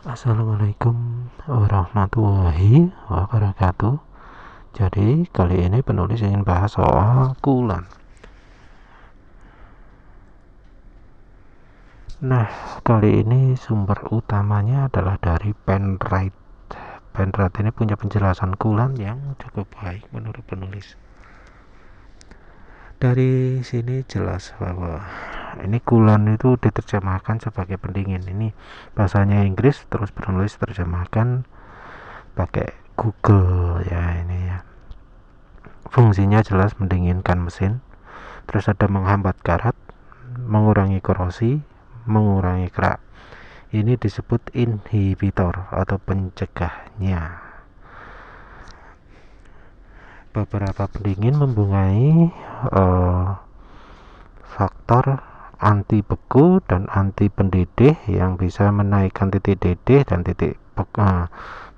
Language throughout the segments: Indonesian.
Assalamualaikum warahmatullahi wabarakatuh. Jadi kali ini penulis ingin bahas soal kulan. Nah, kali ini sumber utamanya adalah dari Penrite. Penrite ini punya penjelasan kulan yang cukup baik menurut penulis. Dari sini jelas bahwa ini kulan itu diterjemahkan sebagai pendingin. Ini bahasanya Inggris, terus penulis terjemahkan pakai Google ya ini ya. Fungsinya jelas mendinginkan mesin, terus ada menghambat karat, mengurangi korosi, mengurangi kerak. Ini disebut inhibitor atau pencegahnya. Beberapa pendingin mempunyai faktor anti beku dan anti pendidih yang bisa menaikkan titik didih dan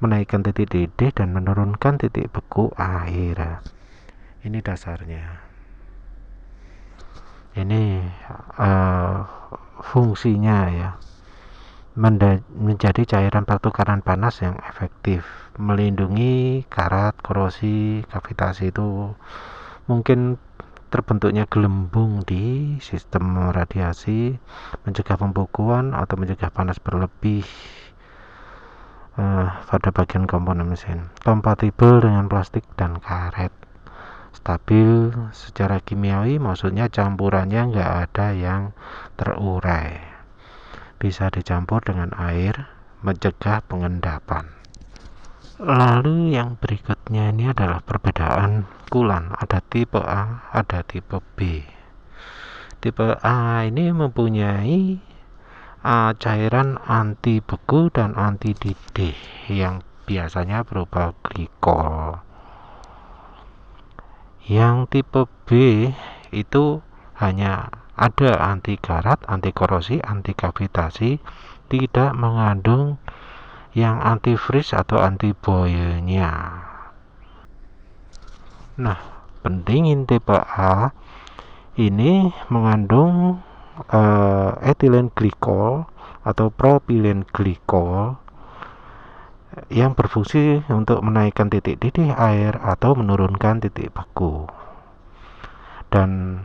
menaikkan titik didih dan menurunkan titik beku air. Ini dasarnya. Ini fungsinya ya, menjadi cairan pertukaran panas yang efektif, melindungi karat, korosi, kavitasi itu mungkin terbentuknya gelembung di sistem radiasi, mencegah pembekuan atau mencegah panas berlebih pada bagian komponen mesin, kompatibel dengan plastik dan karet, stabil secara kimiawi, maksudnya campurannya nggak ada yang terurai, bisa dicampur dengan air, mencegah pengendapan. Lalu yang berikutnya ini adalah perbedaan kulan. Ada tipe A, ada tipe B. Tipe A ini mempunyai cairan anti beku dan anti didih yang biasanya berupa glikol. Yang tipe B itu hanya ada anti karat, anti korosi, anti kavitasi, tidak mengandung yang anti freeze atau anti boilnya. Nah, pendingin tipe A ini mengandung etilen glikol atau propilen glikol yang berfungsi untuk menaikkan titik didih air atau menurunkan titik beku. Dan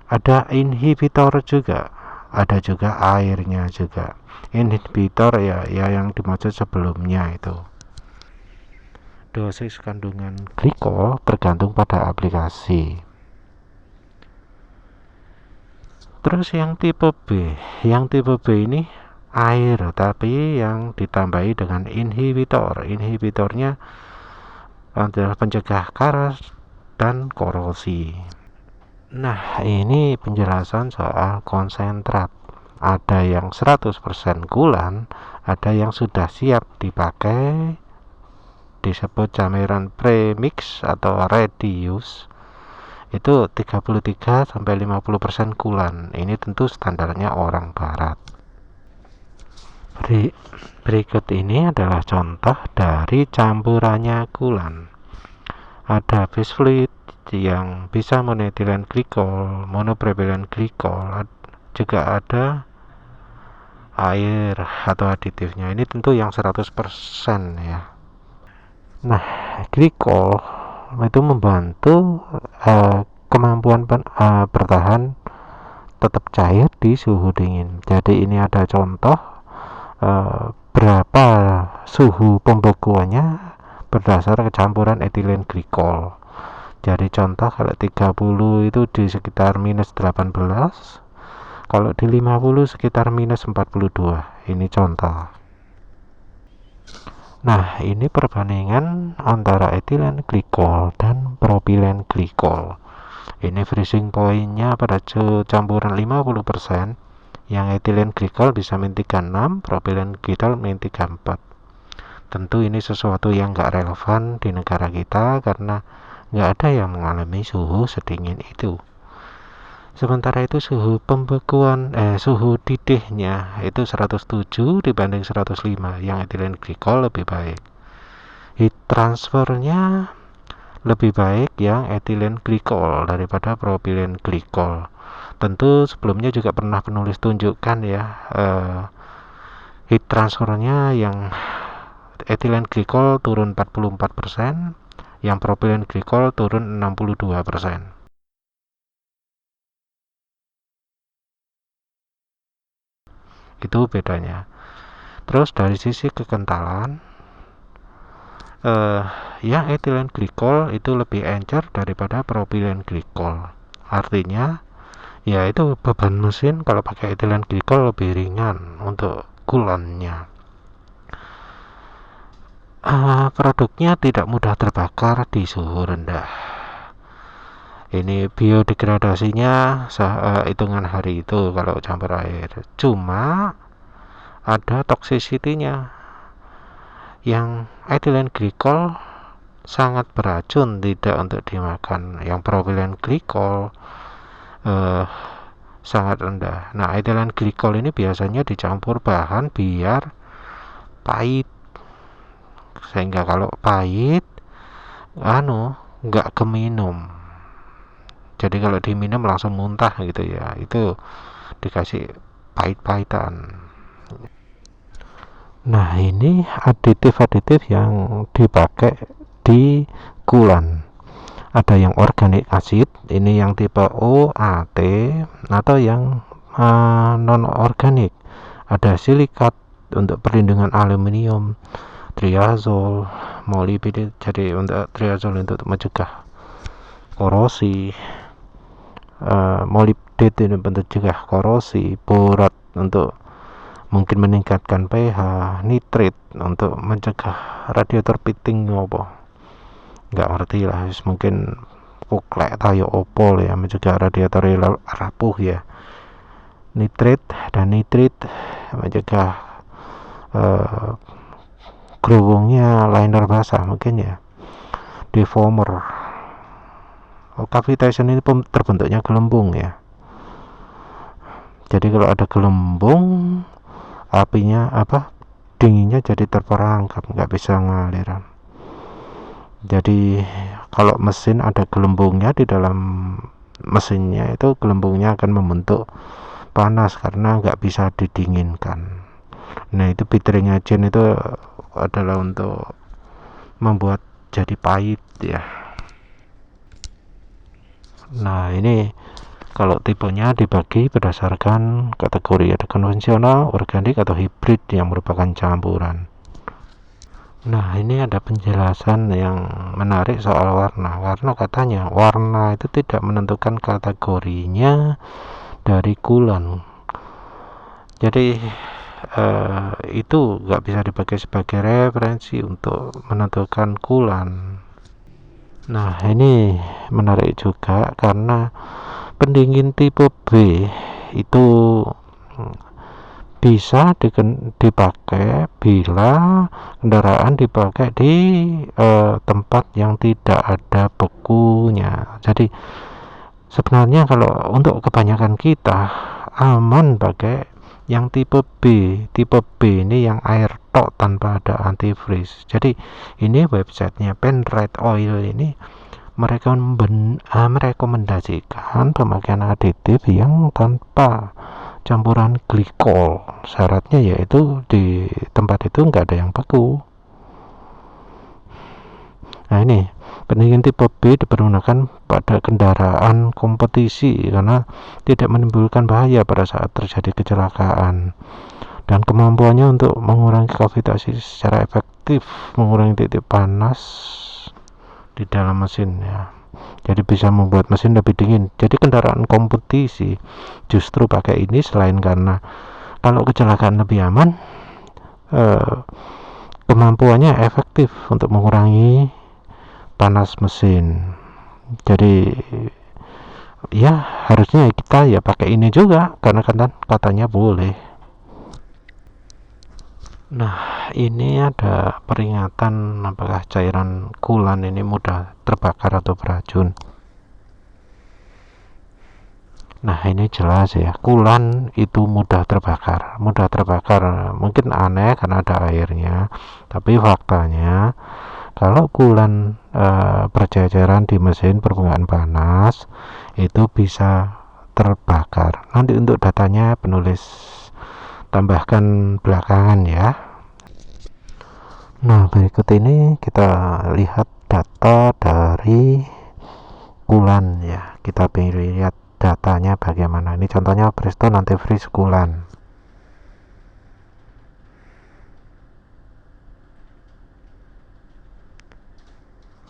ada inhibitor juga, ada juga airnya juga. Inhibitor ya yang dimaksud sebelumnya itu. Dosis kandungan glikol tergantung pada aplikasi. Terus yang tipe B ini air tapi yang ditambahi dengan inhibitor. Inhibitornya adalah pencegah karat dan korosi. Nah, ini penjelasan soal konsentrat. Ada yang 100% kulan, ada yang sudah siap dipakai, disebut cairan premix atau ready use. Itu 33-50% kulan. Ini tentu standarnya orang barat. Berikut ini adalah contoh dari campurannya kulan. Ada bisfluid yang bisa monetilen glikol, monopropilen glikol, juga ada air atau aditifnya. Ini tentu yang 100% ya. Nah, glikol itu membantu kemampuan bertahan tetap cair di suhu dingin. Jadi ini ada contoh berapa suhu pembekuannya berdasar kecampuran etilen glikol. Jadi contoh kalau 30 itu di sekitar minus 18, kalau di 50 sekitar minus 42. Ini contoh. Nah, ini perbandingan antara etilen glikol dan propilen glikol. Ini freezing point-nya pada campuran 50%. Yang etilen glikol bisa min 36, propilen glikol min 34. Tentu ini sesuatu yang nggak relevan di negara kita karena nggak ada yang mengalami suhu sedingin itu. Sementara itu suhu pembekuan suhu didihnya itu 107 dibanding 105. Yang etilen glikol lebih baik. Heat transfernya lebih baik yang etilen glikol daripada propilen glikol. Tentu sebelumnya juga pernah penulis tunjukkan ya heat transfernya yang etilen glikol turun 44%, yang propilen glikol turun 62%. Itu bedanya. Terus dari sisi kekentalan, yang etilen glikol itu lebih encer daripada propilen glikol. Artinya, ya itu beban mesin kalau pakai etilen glikol lebih ringan untuk kulannya. Produknya tidak mudah terbakar di suhu rendah. Ini biodegradasinya hitungan hari itu kalau campur air. Cuma ada toxicity-nya. Yang etilen glikol sangat beracun, tidak untuk dimakan. Yang propilen glikol sangat rendah. Nah, etilen glikol ini biasanya dicampur bahan biar pahit, sehingga kalau pahit nggak keminum. Jadi kalau diminum langsung muntah gitu ya, itu dikasih pahit-pahitan. Nah, ini aditif-aditif yang dipakai di kulan. Ada yang organic acid, ini yang tipe OAT, atau yang non organik. Ada silikat untuk perlindungan aluminium, triazol, molybdenum, jadi untuk triazol untuk mencegah korosi, molybdenum untuk mencegah korosi, borat untuk mungkin meningkatkan pH, nitrit untuk mencegah radiator piting apa nggak ngerti lah, mungkin puklek tayo opol ya, mencegah radiator rapuh ya, nitrit dan nitrit mencegah gerubungnya liner basah mungkin ya, defoamer. Cavitation ini terbentuknya gelembung ya, jadi kalau ada gelembung apinya dinginnya jadi terperangkap, nggak bisa ngalir. Jadi kalau mesin ada gelembungnya di dalam mesinnya, itu gelembungnya akan membentuk panas karena nggak bisa didinginkan. Nah, itu bittering agent itu adalah untuk membuat jadi pahit ya. Nah, ini kalau tipenya dibagi berdasarkan kategori, ada konvensional, organik, atau hibrid yang merupakan campuran. Nah, ini ada penjelasan yang menarik soal warna, karena katanya warna itu tidak menentukan kategorinya dari kulan. Jadi itu nggak bisa dipakai sebagai referensi untuk menentukan kulan. Nah, ini menarik juga karena pendingin tipe B itu bisa dipakai bila kendaraan dipakai di tempat yang tidak ada bekunya. Jadi sebenarnya kalau untuk kebanyakan kita aman pakai yang tipe B. Tipe B ini yang air tok tanpa ada antifreeze. Jadi ini websitenya Penrite Oil ini mereka merekomendasikan pemakaian aditif yang tanpa campuran glikol. Syaratnya yaitu di tempat itu nggak ada yang beku. Nah, ini pendingin tipe B dipergunakan pada kendaraan kompetisi karena tidak menimbulkan bahaya pada saat terjadi kecelakaan, dan kemampuannya untuk mengurangi kavitasi secara efektif, mengurangi titik panas di dalam mesin ya. Jadi bisa membuat mesin lebih dingin. Jadi kendaraan kompetisi justru pakai ini selain karena kalau kecelakaan lebih aman, kemampuannya efektif untuk mengurangi panas mesin. Jadi ya harusnya kita ya pakai ini juga karena katanya boleh. Nah, ini ada peringatan apakah cairan kulan ini mudah terbakar atau beracun. Nah, ini jelas ya, kulan itu mudah terbakar. Mudah terbakar mungkin aneh karena ada airnya, tapi faktanya kalau kulan berceceran di mesin permukaan panas itu bisa terbakar. Nanti untuk datanya penulis tambahkan belakangan ya. Nah, berikut ini kita lihat data dari Kulan ya. Kita lihat datanya bagaimana. Ini contohnya Preston antivirus Kulan.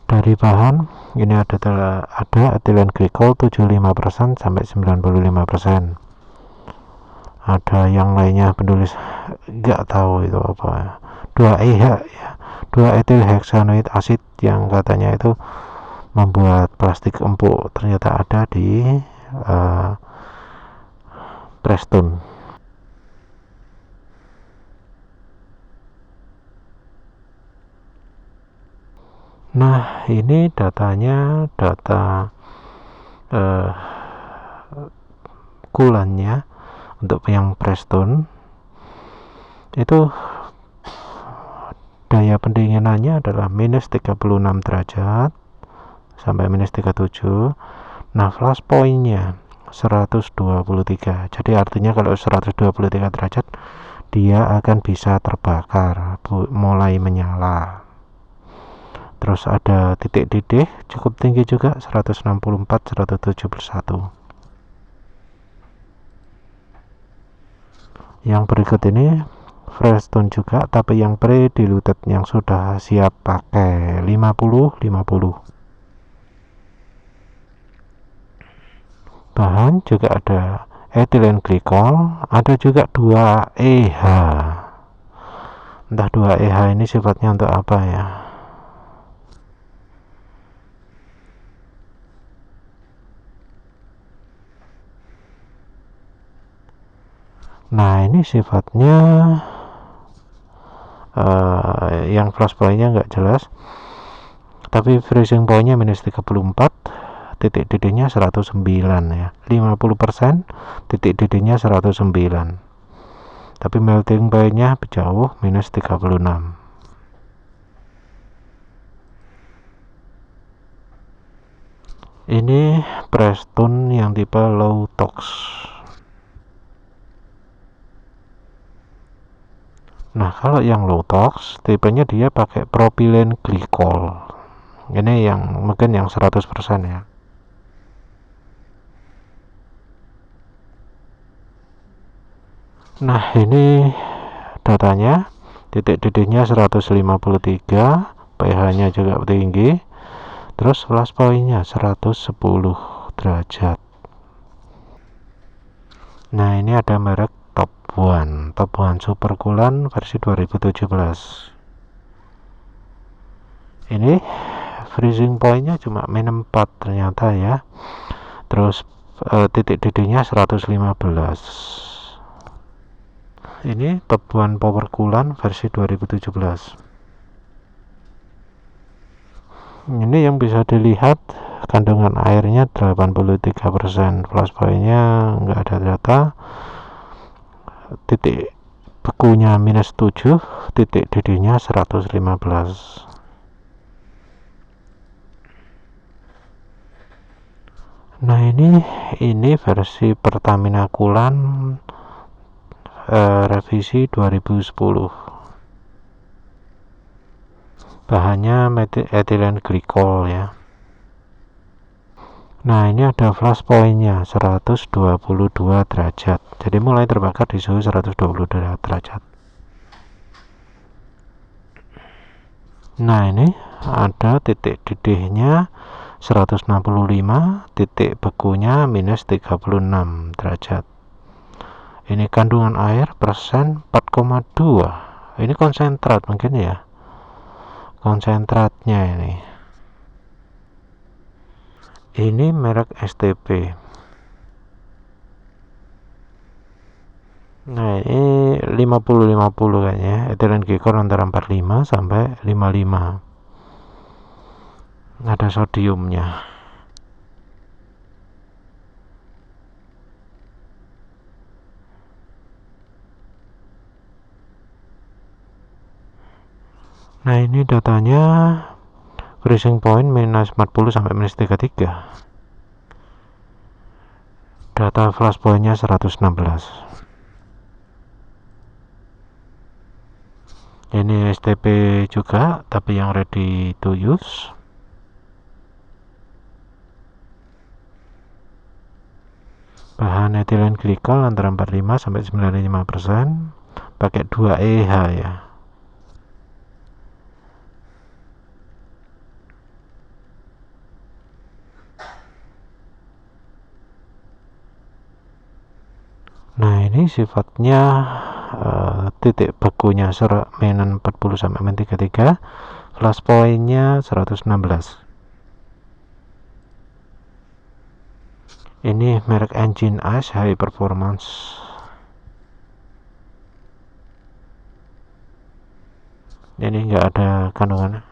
Dari bahan ini ada ethylene glycol 75% sampai 95%. Ada yang lainnya penulis nggak tahu itu apa ya. 2EH ya, 2 etil heksanoid acid yang katanya itu membuat plastik empuk, ternyata ada di Preston. Nah, ini datanya, data kulannya untuk yang Preston itu daya pendinginannya adalah minus 36 derajat sampai minus 37. Nah, flash point-nya 123. Jadi artinya kalau 123 derajat dia akan bisa terbakar, mulai menyala. Terus ada titik didih cukup tinggi juga, 164 171. Yang berikut ini Preston juga, tapi yang pre-diluted yang sudah siap pakai 50-50. Bahan juga ada ethylene glycol, ada juga 2EH. Entah 2EH ini sifatnya untuk apa ya. Nah, ini sifatnya yang flash point-nya nggak jelas, tapi freezing point-nya minus 34, titik didihnya 109 ya, 50% titik didihnya 109, tapi melting point-nya jauh, minus 36. Ini Preston yang tipe low tox. Nah, kalau yang low tox tipenya dia pakai propylene glycol. Ini yang mungkin yang 100% ya. Nah, ini datanya, titik didihnya 153, pH-nya juga tinggi, terus flash point-nya 110 derajat. Nah, ini ada merek Top One Super Kulan versi 2017. Ini freezing point-nya cuma min 4 ternyata ya. Terus titik didihnya 115. Ini Top One Power Kulan versi 2017. Ini yang bisa dilihat kandungan airnya 83%, flash point-nya nggak ada data, titik bekunya minus 7, titik didihnya 115. Nah, ini versi Pertamina Kulan revisi 2010. Bahannya ethylene glycol ya. Nah, ini ada flash point-nya 122 derajat. Jadi mulai terbakar di suhu 122 derajat. Nah, ini ada titik didihnya 165, titik bekunya minus 36 derajat. Ini kandungan air persen 4,2. Ini konsentrat mungkin ya. Konsentratnya ini merek STP. Nah, ini 50-50 kayaknya, ethylene glycol antara 45 sampai 55. Ada sodiumnya. Nah, ini datanya freezing point minus 40 sampai minus 33. Data flash point-nya 116. Ini STP juga, tapi yang ready to use. Bahan etilen glikol antara 45 sampai 95%, pakai 2 EH ya. Nah, ini sifatnya titik bekunya min 40 sampai min 33, flash point-nya 116. Ini merek Engine Ice High Performance. Ini enggak ada kandungan.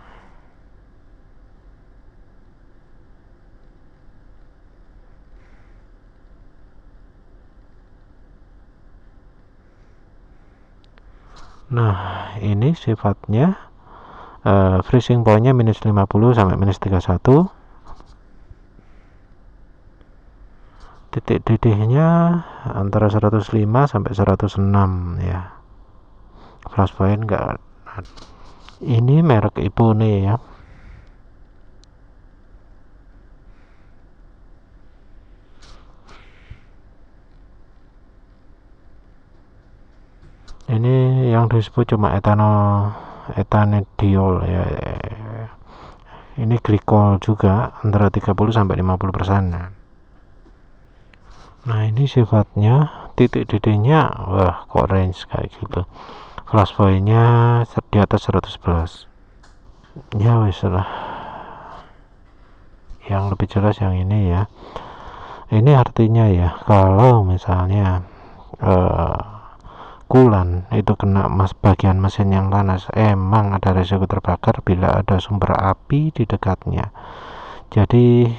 Nah, ini sifatnya freezing point-nya minus 50 sampai minus 31. Titik didihnya antara 105 sampai 106 ya. Flash point enggak. Ini merek Ipone ya. Ini yang disebut cuma etanediol ya. Ini glikol juga antara 30 sampai 50%. Nah, ini sifatnya titik didihnya wah kok range kayak gitu. Flash point-nya di atas 111. Ya wes lah. Yang lebih jelas yang ini ya. Ini artinya ya, kalau misalnya kulan itu kena bagian mesin yang panas, emang ada resiko terbakar bila ada sumber api di dekatnya. Jadi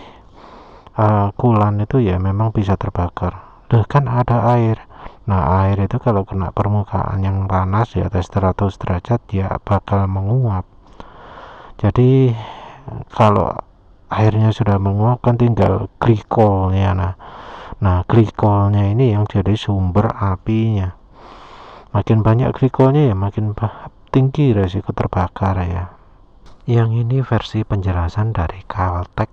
kulan itu ya memang bisa terbakar. Loh, kan ada air. Nah, air itu kalau kena permukaan yang panas di atas 100 derajat ya bakal menguap. Jadi kalau airnya sudah menguap kan tinggal glikolnya. Nah, glikolnya ini yang jadi sumber apinya. Makin banyak glikolnya ya makin tinggi resiko terbakar ya. Yang ini versi penjelasan dari Caltech.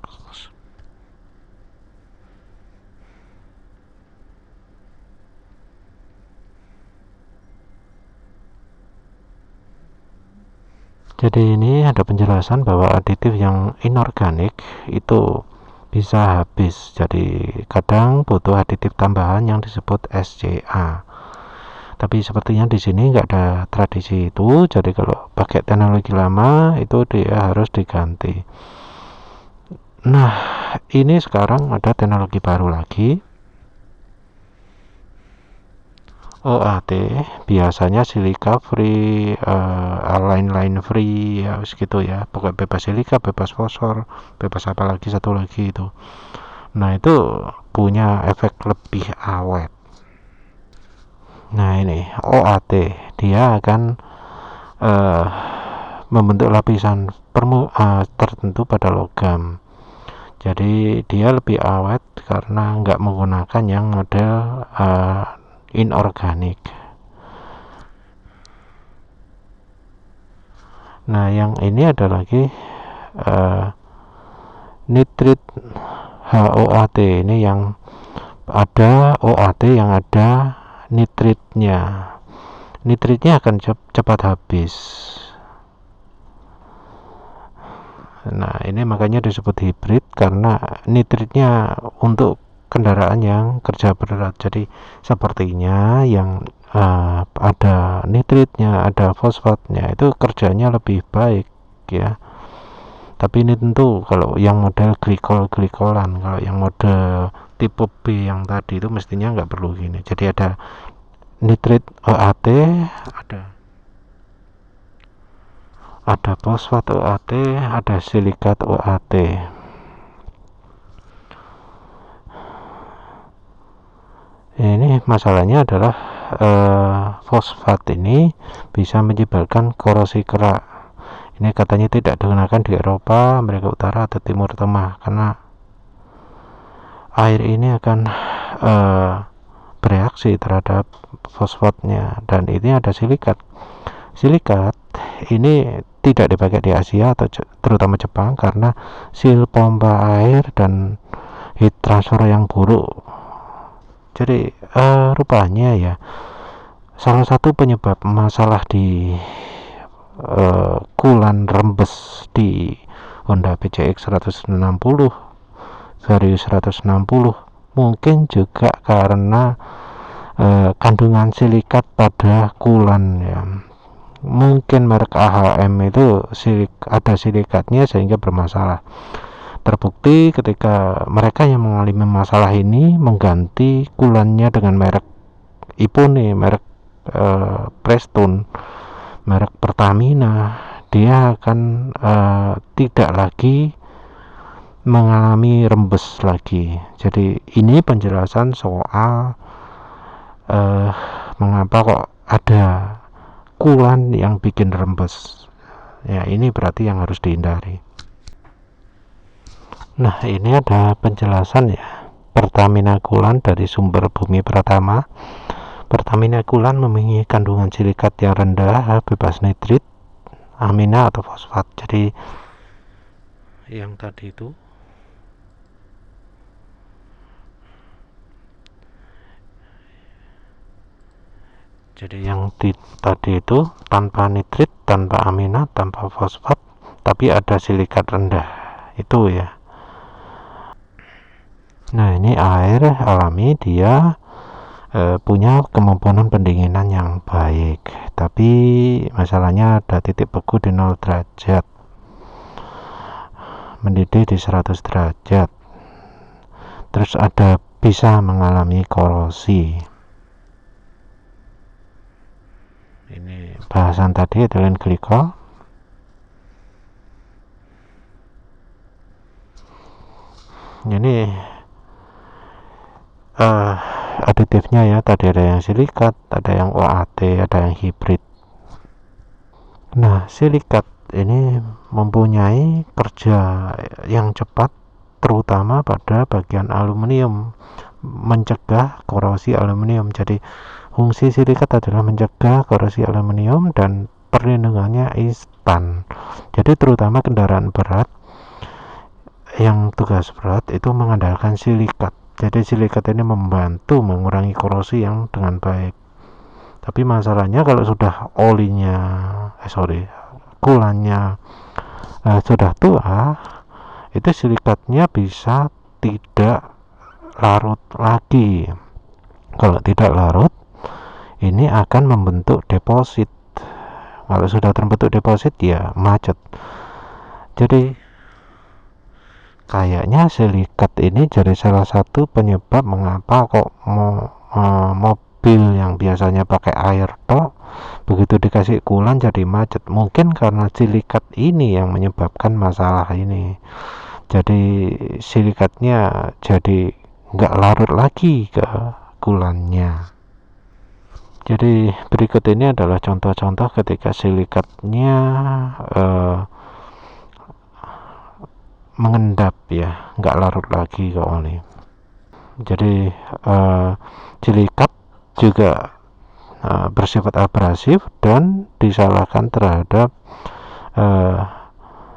Jadi ini ada penjelasan bahwa aditif yang inorganik itu bisa habis. Jadi kadang butuh aditif tambahan yang disebut SCA. Tapi sepertinya di sini nggak ada tradisi itu. Jadi kalau pakai teknologi lama itu dia harus diganti. Nah, ini sekarang ada teknologi baru lagi. OAT biasanya silika free, line free ya segitu ya, pokoknya bebas silika, bebas fosfor, bebas apa lagi satu lagi itu. Nah, itu punya efek lebih awet. Nah, ini OAT dia akan membentuk lapisan tertentu pada logam. Jadi dia lebih awet karena nggak menggunakan yang model inorganik. Nah, yang ini ada lagi nitrit HOAT. Ini yang ada OAT yang ada nitritnya. Nitritnya akan cepat habis. Nah, ini makanya disebut hibrid karena nitritnya untuk kendaraan yang kerja berat. Jadi sepertinya yang ada nitritnya, ada fosfatnya itu kerjanya lebih baik ya. Tapi ini tentu kalau yang model glikolan, kalau yang model tipe B yang tadi itu mestinya nggak perlu gini. Jadi ada nitrit OAT, ada fosfat OAT, ada silikat OAT. Ini masalahnya adalah fosfat ini bisa menyebabkan korosi kerak. Ini katanya tidak digunakan di Eropa, Amerika Utara atau Timur Tengah karena air ini akan bereaksi terhadap fosfatnya, dan ini ada silikat. Silikat ini tidak dipakai di Asia atau terutama Jepang karena seal pompa air dan heat transfer yang buruk. Jadi rupanya ya salah satu penyebab masalah di kulan rembes di Honda PCX 160 seri 160 mungkin juga karena kandungan silikat pada kulan ya. Mungkin merek AHM itu ada silikatnya sehingga bermasalah. Terbukti ketika mereka yang mengalami masalah ini mengganti kulannya dengan merek Ippone, merek Prestone, merek Pertamina, dia akan tidak lagi mengalami rembes lagi. Jadi ini penjelasan soal mengapa kok ada kulan yang bikin rembes ya, ini berarti yang harus dihindari. Nah, ini ada penjelasan ya. Pertamina Kulan dari sumber bumi Pratama. Pertamina Kulan memiliki kandungan silikat yang rendah, bebas nitrit, amina atau fosfat. Jadi yang tadi itu tadi itu tanpa nitrit, tanpa amina, tanpa fosfat, tapi ada silikat rendah itu ya. Nah, ini air alami, dia punya kemampuan pendinginan yang baik, tapi masalahnya ada titik beku di 0 derajat, mendidih di 100 derajat, terus ada bisa mengalami korosi. Ini bahasan tadi ethylene glycol. Ini aditifnya ya, tadi ada yang silikat, ada yang OAT, ada yang hibrid. Nah, silikat ini mempunyai kerja yang cepat terutama pada bagian aluminium, mencegah korosi aluminium. Jadi fungsi silikat adalah mencegah korosi aluminium dan perlindungannya instan. Jadi terutama kendaraan berat yang tugas berat itu mengandalkan silikat. Jadi silikat ini membantu mengurangi korosi yang dengan baik. Tapi masalahnya kalau sudah kulannya sudah tua, itu silikatnya bisa tidak larut lagi. Kalau tidak larut, ini akan membentuk deposit. Kalau sudah terbentuk deposit ya macet. Jadi kayaknya silikat ini jadi salah satu penyebab mengapa kok mobil yang biasanya pakai air tok begitu dikasih kulan jadi macet. Mungkin karena silikat ini yang menyebabkan masalah ini. Jadi silikatnya jadi nggak larut lagi ke kulannya. Jadi berikut ini adalah contoh-contoh ketika silikatnya mengendap ya, nggak larut lagi ke oli. Jadi silikat juga bersifat abrasif dan disalahkan terhadap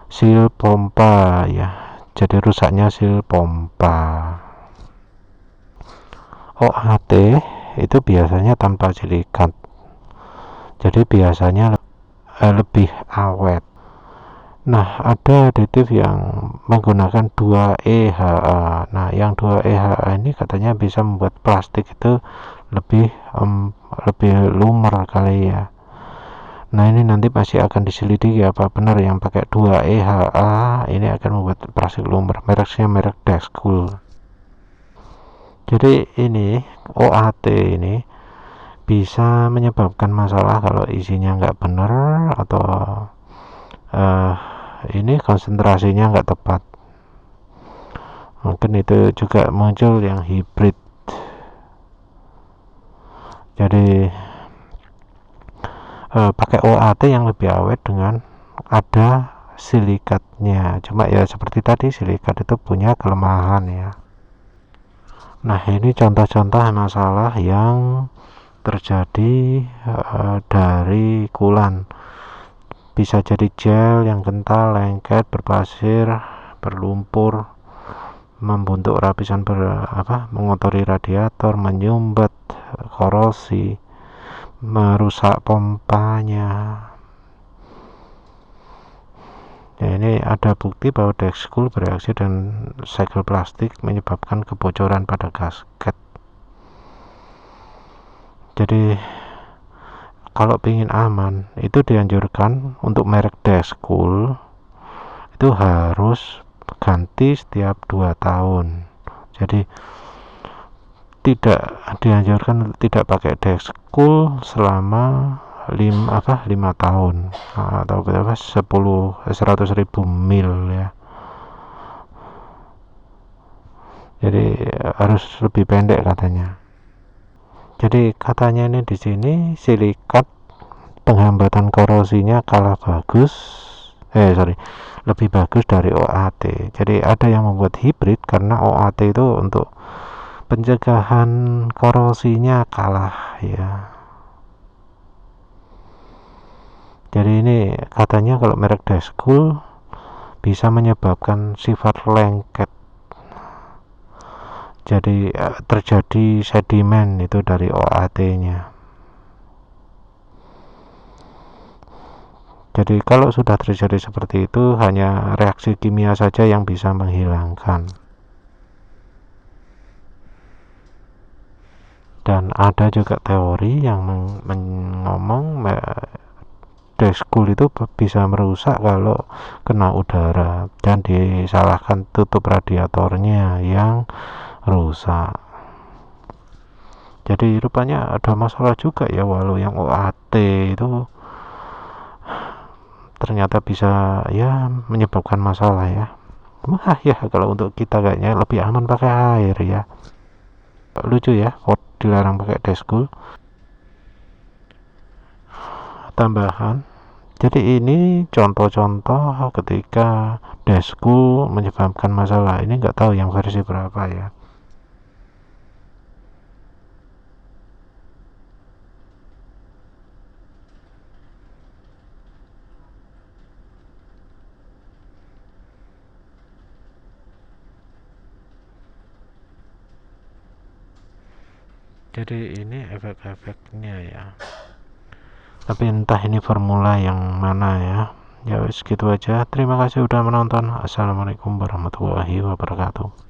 seal pompa ya. Jadi rusaknya seal pompa. OAT itu biasanya tanpa silikat, jadi biasanya lebih awet. Nah, ada aditif yang menggunakan 2EHA. Nah, yang 2EHA ini katanya bisa membuat plastik itu lebih lumer kali ya. Nah, ini nanti masih akan diselidiki apa benar yang pakai 2EHA ini akan membuat plastik lumer. Mereknya merek Dexcool. Jadi ini OAT ini bisa menyebabkan masalah kalau isinya nggak benar atau ini konsentrasinya nggak tepat. Mungkin itu juga muncul yang hibrid. Jadi pakai OAT yang lebih awet dengan ada silikatnya. Cuma ya seperti tadi, silikat itu punya kelemahan ya. Nah, ini contoh-contoh masalah yang terjadi dari kulan. bisa jadi gel yang kental, lengket, berpasir, berlumpur, membentuk lapisan mengotori radiator, menyumbat, korosi, merusak pompanya. Ya, ini ada bukti bahwa Dexcool bereaksi dengan segel plastik menyebabkan kebocoran pada gasket. Jadi kalau ingin aman, itu dianjurkan untuk merek Dexcool itu harus ganti setiap 2 tahun. Jadi tidak dianjurkan tidak pakai Dexcool selama 5 tahun atau berapa 100.000 mil ya. Jadi harus lebih pendek katanya. Jadi katanya ini di sini silikat penghambatan korosinya lebih bagus dari OAT. Jadi ada yang membuat hibrid karena OAT itu untuk pencegahan korosinya kalah ya. Jadi ini katanya kalau merek Dexcool bisa menyebabkan sifat lengket. Jadi terjadi sedimen itu dari OAT-nya. Jadi kalau sudah terjadi seperti itu, hanya reaksi kimia saja yang bisa menghilangkan. Dan ada juga teori yang ngomong Dexcool itu bisa merusak kalau kena udara, dan disalahkan tutup radiatornya yang rusak. Jadi rupanya ada masalah juga ya, walau yang OAT itu ternyata bisa ya menyebabkan masalah ya. Ya kalau untuk kita kayaknya lebih aman pakai air ya. Lucu ya, Ford dilarang pakai Dexcool. Tambahan, jadi ini contoh-contoh ketika Dexcool menyebabkan masalah. Ini nggak tahu yang versi berapa ya. Jadi ini efek-efeknya ya, tapi entah ini formula yang mana ya. Ya wis gitu aja, terima kasih udah menonton. Assalamualaikum warahmatullahi wabarakatuh.